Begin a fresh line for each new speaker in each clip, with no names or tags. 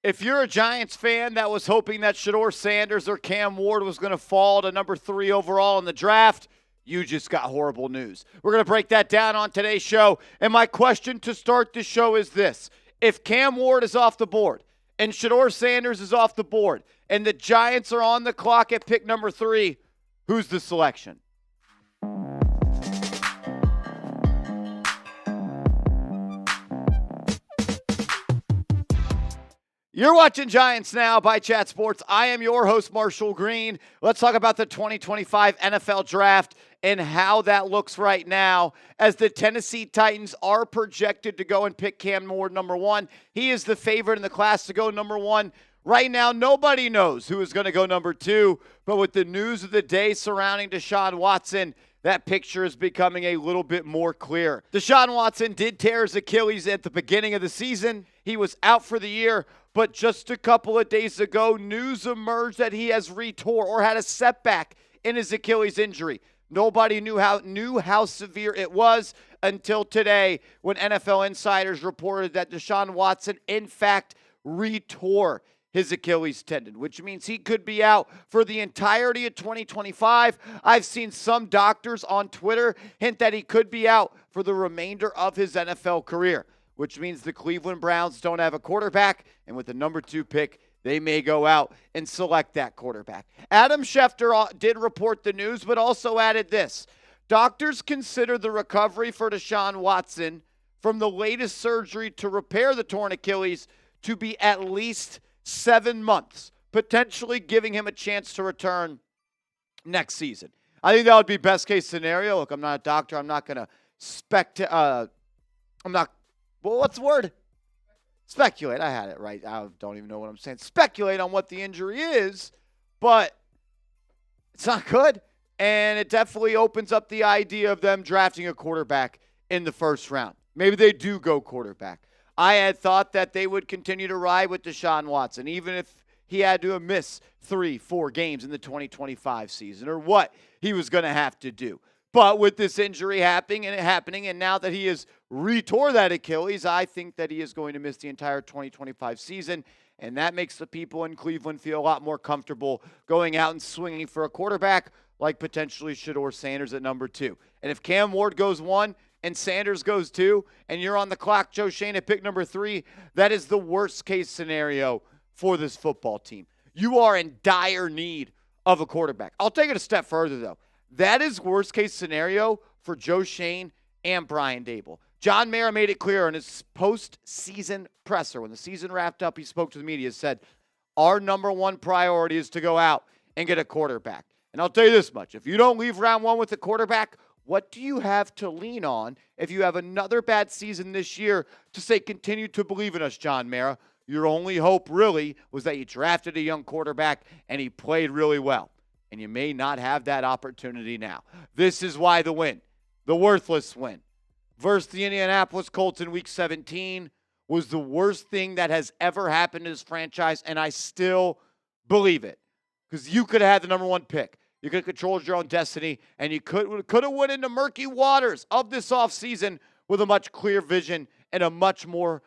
If you're a Giants fan that was hoping that Shedeur Sanders or Cam Ward was going to fall to number 3 overall in the draft, you just got horrible news. We're going to break that down on today's show. And my question to start the show is this. If Cam Ward is off the board and Shedeur Sanders is off the board and the Giants are on the clock at pick number 3, who's the selection? You're watching Giants Now by Chat Sports. I am your host, Marshall Green. Let's talk about the 2025 NFL Draft and how that looks right now as the Tennessee Titans are projected to go and pick Cam Ward number 1. He is the favorite in the class to go number 1. Right now, nobody knows who is going to go number 2, but with the news of the day surrounding Deshaun Watson, that picture is becoming a little bit more clear. Deshaun Watson did tear his Achilles at the beginning of the season. He was out for the year, but just a couple of days ago, news emerged that he has retore or had a setback in his Achilles injury. Nobody knew how severe it was until today when NFL insiders reported that Deshaun Watson, in fact, retore his Achilles tendon, which means he could be out for the entirety of 2025. I've seen some doctors on Twitter hint that he could be out for the remainder of his NFL career, which means the Cleveland Browns don't have a quarterback, and with the number 2 pick, they may go out and select that quarterback. Adam Schefter did report the news, but also added this. Doctors consider the recovery for Deshaun Watson from the latest surgery to repair the torn Achilles to be at least 7 months, potentially giving him a chance to return next season. I think that would be best case scenario. Look, I'm not a doctor. I'm not going to what's the word? Speculate. I had it right. I don't even know what I'm saying. Speculate on what the injury is, but it's not good. And it definitely opens up the idea of them drafting a quarterback in the first round. Maybe they do go quarterback. I had thought that they would continue to ride with Deshaun Watson, even if he had to miss 3-4 games in the 2025 season or what he was going to have to do. But with this injury happening, and now that he has retore that Achilles, I think that he is going to miss the entire 2025 season, and that makes the people in Cleveland feel a lot more comfortable going out and swinging for a quarterback like potentially Shedeur Sanders at number 2. And if Cam Ward goes 1 and Sanders goes 2, and you're on the clock, Joe Shane, at pick number 3, that is the worst-case scenario for this football team. You are in dire need of a quarterback. I'll take it a step further, though. That is worst-case scenario for Joe Shane and Brian Daboll. John Mara made it clear in his post-season presser. When the season wrapped up, he spoke to the media, said, our number 1 priority is to go out and get a quarterback. And I'll tell you this much. If you don't leave round 1 with a quarterback, what do you have to lean on if you have another bad season this year to say, continue to believe in us, John Mara? Your only hope really was that you drafted a young quarterback and he played really well. And you may not have that opportunity now. This is why the win, the worthless win, versus the Indianapolis Colts in Week 17 was the worst thing that has ever happened to this franchise, and I still believe it. Because you could have had the number 1 pick. You could have controlled your own destiny, and you could have went into murky waters of this offseason with a much clearer vision and a much more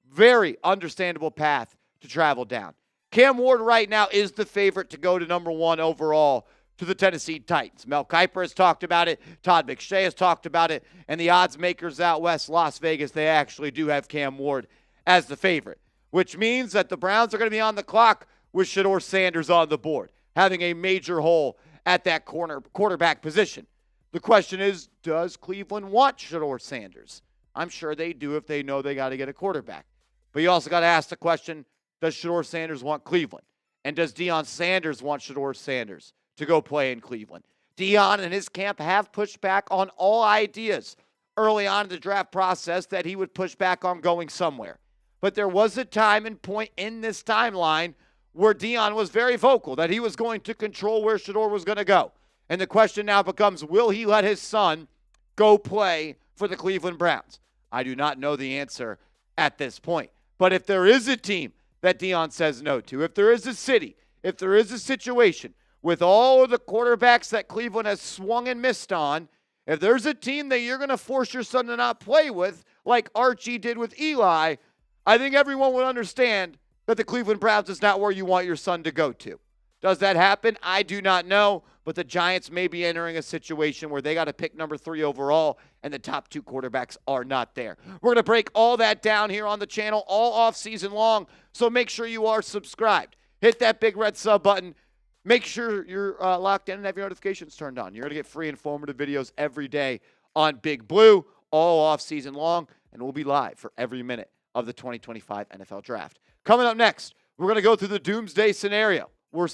very understandable path to travel down. Cam Ward right now is the favorite to go to number 1 overall to the Tennessee Titans. Mel Kiper has talked about it. Todd McShay has talked about it. And the odds makers out west, Las Vegas, they actually do have Cam Ward as the favorite, which means that the Browns are going to be on the clock with Shedeur Sanders on the board, having a major hole at that quarterback position. The question is, does Cleveland want Shedeur Sanders? I'm sure they do if they know they got to get a quarterback. But you also got to ask the question, does Shedeur Sanders want Cleveland? And does Deion Sanders want Shedeur Sanders to go play in Cleveland? Deion and his camp have pushed back on all ideas early on in the draft process that he would push back on going somewhere. But there was a time and point in this timeline where Deion was very vocal that he was going to control where Shedeur was going to go. And the question now becomes, will he let his son go play for the Cleveland Browns? I do not know the answer at this point. But if there is a team that Deion says no to, if there is a city, if there is a situation with all of the quarterbacks that Cleveland has swung and missed on, if there's a team that you're going to force your son to not play with, like Archie did with Eli, I think everyone would understand that the Cleveland Browns is not where you want your son to go to. Does that happen? I do not know, but the Giants may be entering a situation where they got to pick number 3 overall, and the top 2 quarterbacks are not there. We're going to break all that down here on the channel all off season long, so make sure you are subscribed. Hit that big red sub button. Make sure you're locked in and have your notifications turned on. You're going to get free informative videos every day on Big Blue, all off season long, and we'll be live for every minute of the 2025 NFL Draft. Coming up next, we're going to go through the doomsday scenario where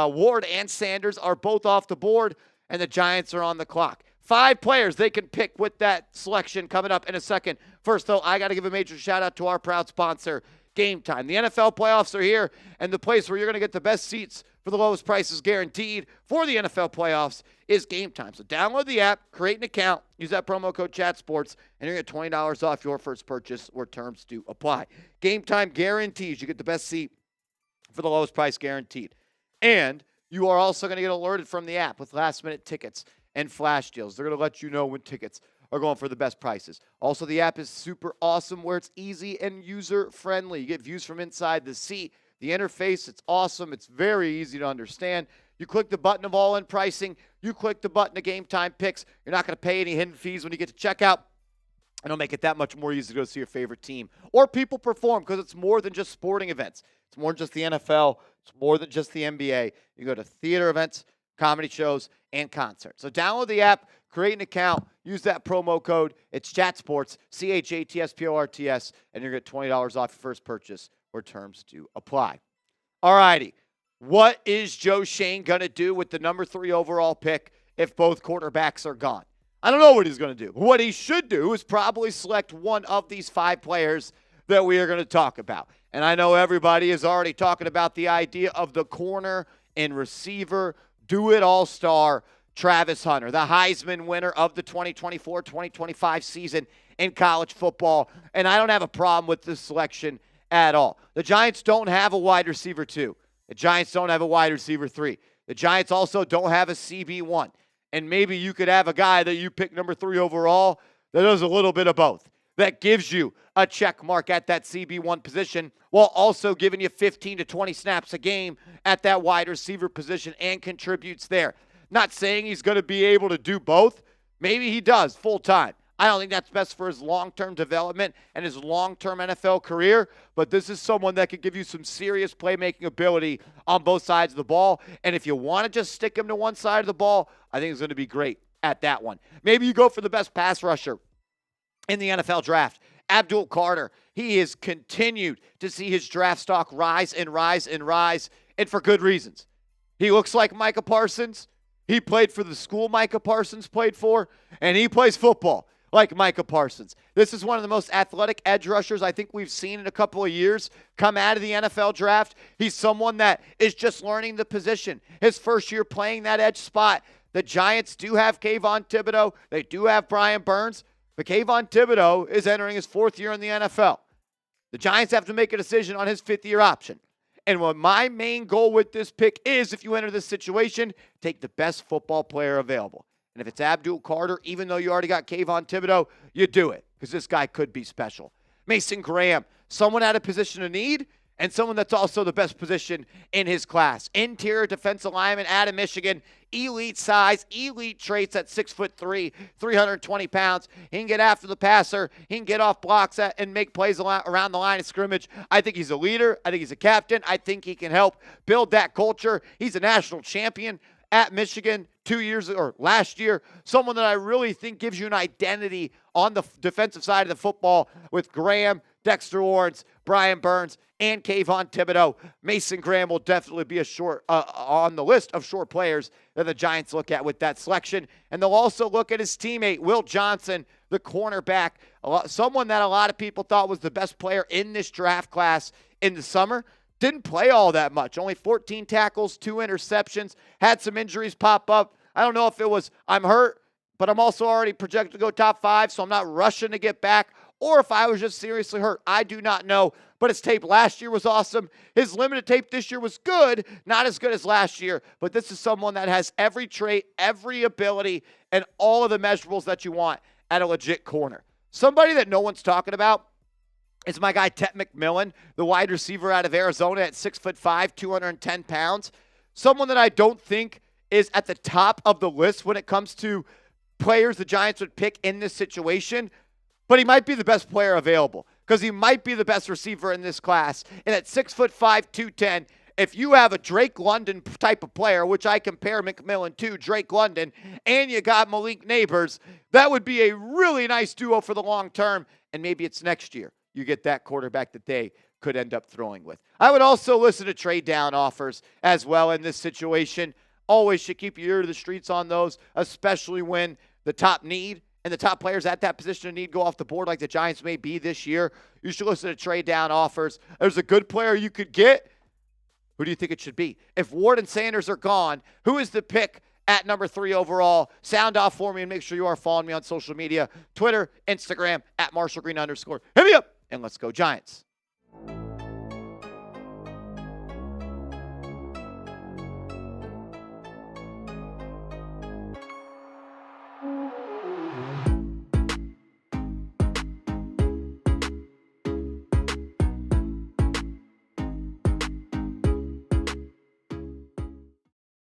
Ward and Sanders are both off the board and the Giants are on the clock. 5 players they can pick with that selection coming up in a second. First, though, I got to give a major shout-out to our proud sponsor, Game Time. The NFL playoffs are here, and the place where you're going to get the best seats for the lowest prices guaranteed for the NFL playoffs is Game Time. So download the app, create an account, use that promo code CHATSPORTS, and you're going to get $20 off your first purchase where terms do apply. Game Time guarantees you get the best seat for the lowest price guaranteed. And you are also going to get alerted from the app with last-minute tickets and flash deals. They're going to let you know when tickets are going for the best prices. Also, the app is super awesome where it's easy and user-friendly. You get views from inside the seat. The interface, it's awesome. It's very easy to understand. You click the button of all-in pricing. You click the button of Game Time picks. You're not going to pay any hidden fees when you get to checkout. And it'll make it that much more easy to go see your favorite team or people perform because it's more than just sporting events. It's more than just the NFL. It's more than just the NBA. You go to theater events, comedy shows, and concerts. So download the app, create an account, use that promo code. It's ChatSports, CHATSPORTS, and you're going to get $20 off your first purchase where terms do apply. All righty. What is Joe Schoen going to do with the number 3 overall pick if both quarterbacks are gone? I don't know what he's going to do. What he should do is probably select one of these 5 players that we are going to talk about. And I know everybody is already talking about the idea of the corner and receiver, do-it-all-star Travis Hunter, the Heisman winner of the 2024-2025 season in college football. And I don't have a problem with this selection at all. The Giants don't have a wide receiver 2. The Giants don't have a wide receiver 3. The Giants also don't have a CB1. And maybe you could have a guy that you pick number 3 overall that does a little bit of both. That gives you a check mark at that CB1 position while also giving you 15 to 20 snaps a game at that wide receiver position and contributes there. Not saying he's going to be able to do both. Maybe he does full time. I don't think that's best for his long-term development and his long-term NFL career, but this is someone that could give you some serious playmaking ability on both sides of the ball. And if you want to just stick him to one side of the ball, I think he's going to be great at that one. Maybe you go for the best pass rusher in the NFL draft, Abdul Carter. He has continued to see his draft stock rise and rise and rise, and for good reasons. He looks like Micah Parsons. He played for the school Micah Parsons played for, and he plays football like Micah Parsons. This is one of the most athletic edge rushers I think we've seen in a couple of years come out of the NFL draft. He's someone that is just learning the position. His first year playing that edge spot. The Giants do have Kayvon Thibodeau. They do have Brian Burns. But Kayvon Thibodeau is entering his 4th year in the NFL. The Giants have to make a decision on his 5th-year option. And what my main goal with this pick is, if you enter this situation, take the best football player available. And if it's Abdul Carter, even though you already got Kayvon Thibodeau, you do it because this guy could be special. Mason Graham, someone at a position of need and someone that's also the best position in his class. Interior defensive lineman out of Michigan, elite size, elite traits at 6'3", 320 pounds. He can get after the passer. He can get off blocks and make plays around the line of scrimmage. I think he's a leader. I think he's a captain. I think he can help build that culture. He's a national champion at Michigan last year. Someone that I really think gives you an identity on the defensive side of the football with Graham, Dexter Lawrence, Brian Burns, and Kayvon Thibodeau. Mason Graham will definitely be on the list of short players that the Giants look at with that selection. And they'll also look at his teammate, Will Johnson, the cornerback, someone that a lot of people thought was the best player in this draft class in the summer. Didn't play all that much. Only 14 tackles, 2 interceptions, had some injuries pop up. I don't know if it was I'm hurt, but I'm also already projected to go top 5, so I'm not rushing to get back, or if I was just seriously hurt. I do not know, but his tape last year was awesome. His limited tape this year was good, not as good as last year, but this is someone that has every trait, every ability, and all of the measurables that you want at a legit corner. Somebody that no one's talking about is my guy Tet McMillan, the wide receiver out of Arizona at 6'5", 210 pounds. Someone that I don't think is at the top of the list when it comes to players the Giants would pick in this situation, but he might be the best player available because he might be the best receiver in this class. And at 6'5", 210, if you have a Drake London type of player, which I compare McMillan to Drake London, and you got Malik Neighbors, that would be a really nice duo for the long term. And maybe it's next year you get that quarterback that they could end up throwing with. I would also listen to trade down offers as well in this situation. Always should keep your ear to the streets on those, especially when the top need and the top players at that position of need go off the board like the Giants may be this year. You should listen to trade down offers. There's a good player you could get. Who do you think it should be? If Ward and Sanders are gone, who is the pick at number 3 overall? Sound off for me and make sure you are following me on social media, Twitter, Instagram, at @MarshallGreen_. Hit me up, and let's go Giants.